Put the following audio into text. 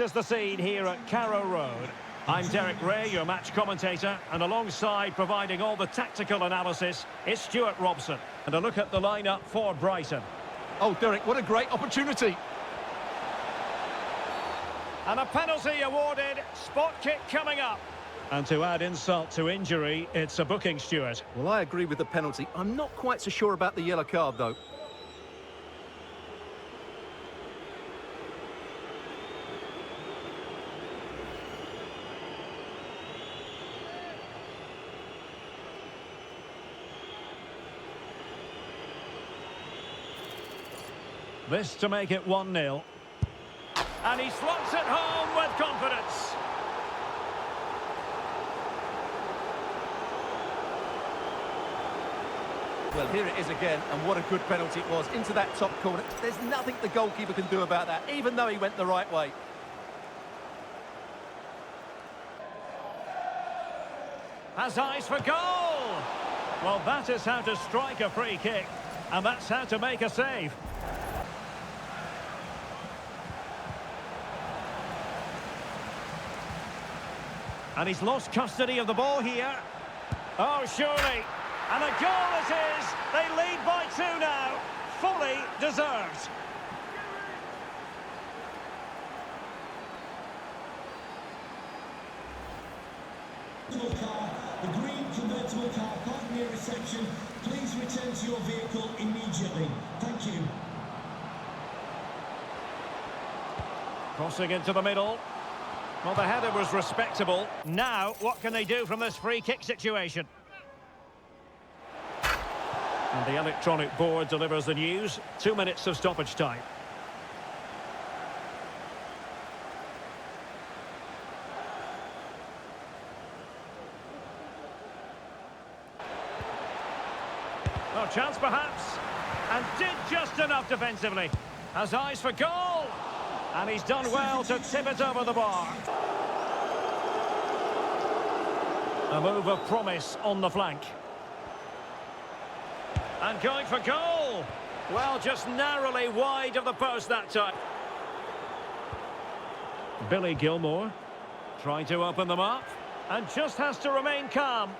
This is the scene here at Carrow Road. I'm Derek Ray, your match commentator, and alongside providing all the tactical analysis, it's Stuart Robson. And a look at the lineup for Brighton. Oh, Derek, what a great opportunity. And a penalty awarded, spot kick coming up. And to add insult to injury, it's a booking, Stuart. Well, I agree with the penalty. I'm not quite so sure about the yellow card, though. This to make it 1-0. And he slots it home with confidence. Well, here it is again, and what a good penalty it was. Into that top corner. There's nothing the goalkeeper can do about that, even though he went the right way. Has eyes for goal. Well, that is how to strike a free kick. And that's how to make a save. And he's lost custody of the ball here. Oh, surely. And a goal it is. They lead by 2 now. Fully deserved. The green convertible car parked near reception. Please return to your vehicle immediately. Thank you. Crossing into the middle. Well, the header was respectable. Now, what can they do from this free kick situation? And the electronic board delivers the news. 2 minutes of stoppage time. No chance, perhaps. And did just enough defensively. Has eyes for goal. And he's done well to tip it over the bar. A move of promise on the flank. And going for goal. Well, just narrowly wide of the post that time. Billy Gilmore trying to open them up. And just has to remain calm.